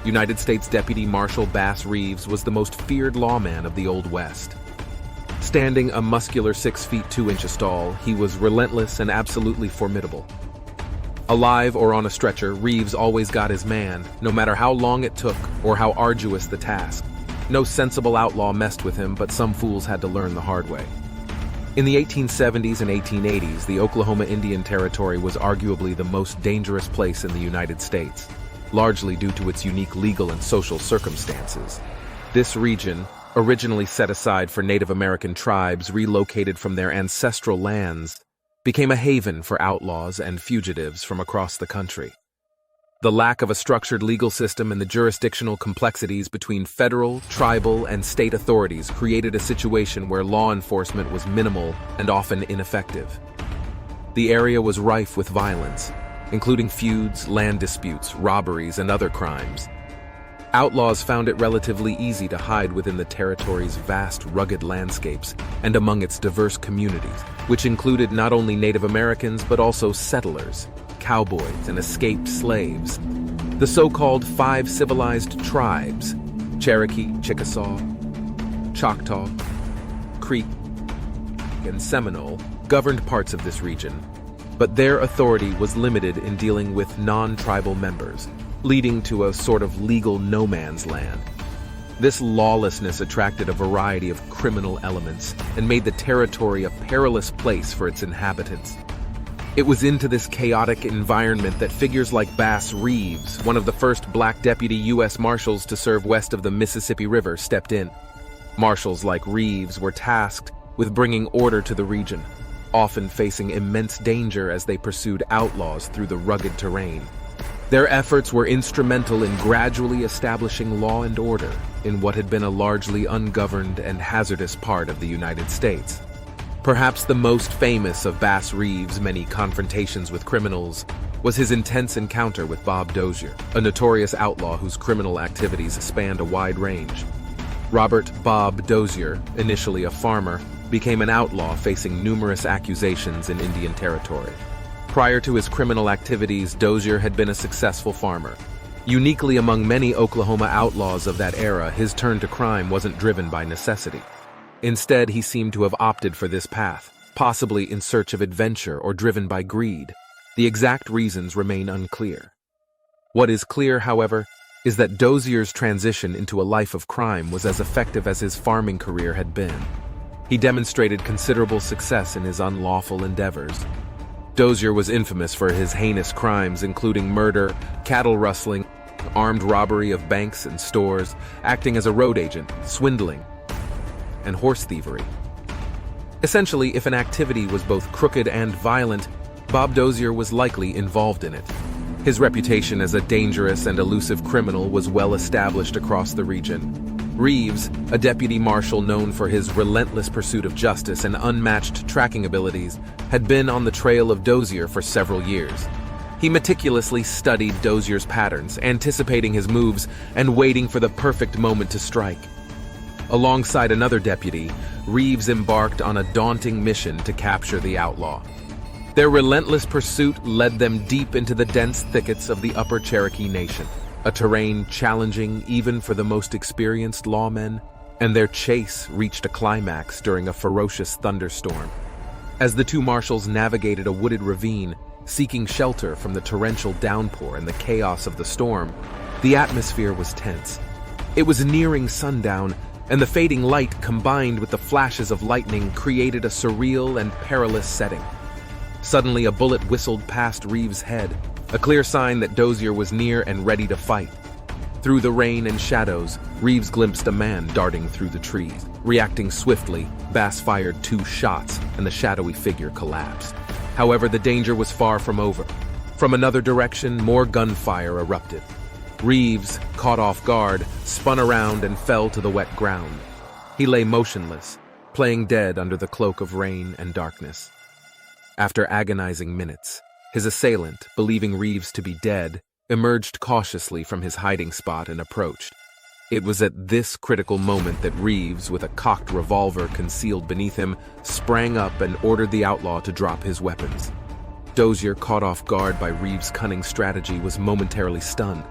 United States Deputy Marshal Bass Reeves was the most feared lawman of the Old West. Standing a muscular 6 feet 2 inches tall, he was relentless and absolutely formidable. Alive or on a stretcher, Reeves always got his man, no matter how long it took or how arduous the task. No sensible outlaw messed with him, but some fools had to learn the hard way. In the 1870s and 1880s, the Oklahoma Indian Territory was arguably the most dangerous place in the United States, largely due to its unique legal and social circumstances. This region, originally set aside for Native American tribes relocated from their ancestral lands, became a haven for outlaws and fugitives from across the country. The lack of a structured legal system and the jurisdictional complexities between federal, tribal, and state authorities created a situation where law enforcement was minimal and often ineffective. The area was rife with violence, including feuds, land disputes, robberies, and other crimes. Outlaws found it relatively easy to hide within the territory's vast, rugged landscapes and among its diverse communities, which included not only Native Americans but also settlers, cowboys, and escaped slaves. The so-called 5 civilized tribes, Cherokee, Chickasaw, Choctaw, Creek, and Seminole, governed parts of this region, but their authority was limited in dealing with non-tribal members, leading to a sort of legal no-man's land. This lawlessness attracted a variety of criminal elements and made the territory a perilous place for its inhabitants. It was into this chaotic environment that figures like Bass Reeves, one of the first black deputy U.S. Marshals to serve west of the Mississippi River, stepped in. Marshals like Reeves were tasked with bringing order to the region, often facing immense danger as they pursued outlaws through the rugged terrain. Their efforts were instrumental in gradually establishing law and order in what had been a largely ungoverned and hazardous part of the United States. Perhaps the most famous of Bass Reeves' many confrontations with criminals was his intense encounter with Bob Dozier, a notorious outlaw whose criminal activities spanned a wide range. Robert "Bob" Dozier, initially a farmer, became an outlaw facing numerous accusations in Indian Territory. Prior to his criminal activities, Dozier had been a successful farmer. Uniquely among many Oklahoma outlaws of that era, his turn to crime wasn't driven by necessity. Instead, he seemed to have opted for this path, possibly in search of adventure or driven by greed. The exact reasons remain unclear. What is clear, however, is that Dozier's transition into a life of crime was as effective as his farming career had been. He demonstrated considerable success in his unlawful endeavors. Dozier was infamous for his heinous crimes, including murder, cattle rustling, armed robbery of banks and stores, acting as a road agent, swindling, and horse thievery. Essentially, if an activity was both crooked and violent, Bob Dozier was likely involved in it. His reputation as a dangerous and elusive criminal was well established across the region. Reeves, a deputy marshal known for his relentless pursuit of justice and unmatched tracking abilities, had been on the trail of Dozier for several years. He meticulously studied Dozier's patterns, anticipating his moves and waiting for the perfect moment to strike. Alongside another deputy, Reeves embarked on a daunting mission to capture the outlaw. Their relentless pursuit led them deep into the dense thickets of the Upper Cherokee Nation, a terrain challenging even for the most experienced lawmen, and their chase reached a climax during a ferocious thunderstorm. As the two marshals navigated a wooded ravine, seeking shelter from the torrential downpour and the chaos of the storm, the atmosphere was tense. It was nearing sundown, and the fading light combined with the flashes of lightning created a surreal and perilous setting. Suddenly, a bullet whistled past Reeves' head, a clear sign that Dozier was near and ready to fight. Through the rain and shadows, Reeves glimpsed a man darting through the trees. Reacting swiftly, Bass fired 2 shots, and the shadowy figure collapsed. However, the danger was far from over. From another direction, more gunfire erupted. Reeves, caught off guard, spun around and fell to the wet ground. He lay motionless, playing dead under the cloak of rain and darkness. After agonizing minutes, his assailant, believing Reeves to be dead, emerged cautiously from his hiding spot and approached. It was at this critical moment that Reeves, with a cocked revolver concealed beneath him, sprang up and ordered the outlaw to drop his weapons. Dozier, caught off guard by Reeves' cunning strategy, was momentarily stunned.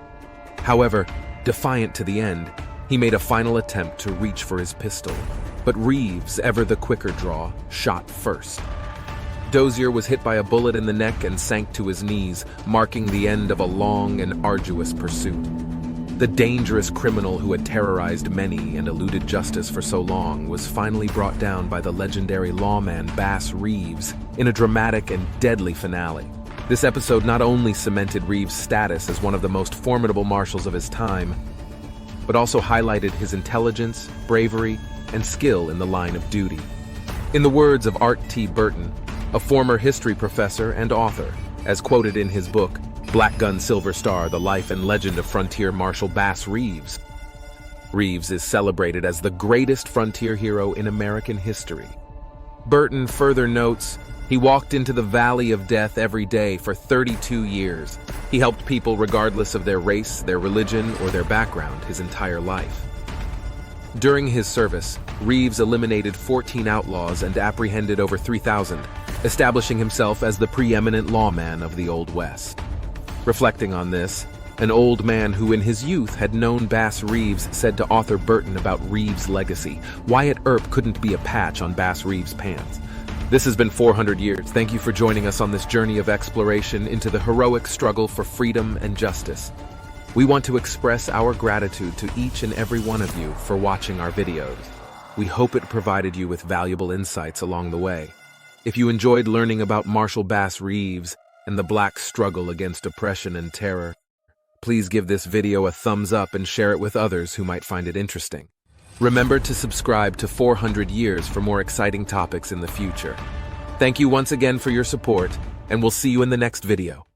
However, Defiant to the end, he made a final attempt to reach for his pistol, but Reeves, ever the quicker draw, shot first. Dozier was hit by a bullet in the neck and sank to his knees, marking the end of a long and arduous pursuit. The dangerous criminal who had terrorized many and eluded justice for so long was finally brought down by the legendary lawman Bass Reeves in a dramatic and deadly finale. This episode not only cemented Reeves' status as one of the most formidable marshals of his time, but also highlighted his intelligence, bravery, and skill in the line of duty. In the words of Art T. Burton, a former history professor and author, as quoted in his book, Black Gun Silver Star, The Life and Legend of Frontier Marshal Bass Reeves, Reeves is celebrated as the greatest frontier hero in American history. Burton further notes, he walked into the valley of death every day for 32 years. He helped people regardless of their race, their religion, or their background his entire life. During his service, Reeves eliminated 14 outlaws and apprehended over 3,000, establishing himself as the preeminent lawman of the Old West. Reflecting on this, an old man who in his youth had known Bass Reeves said to author Burton about Reeves' legacy, Wyatt Earp couldn't be a patch on Bass Reeves' pants. This has been 400 years. Thank you for joining us on this journey of exploration into the heroic struggle for freedom and justice. We want to express our gratitude to each and every one of you for watching our videos. We hope it provided you with valuable insights along the way. If you enjoyed learning about Marshal Bass Reeves and the black struggle against oppression and terror, please give this video a thumbs up and share it with others who might find it interesting. Remember to subscribe to 400 Years for more exciting topics in the future. Thank you once again for your support, and we'll see you in the next video.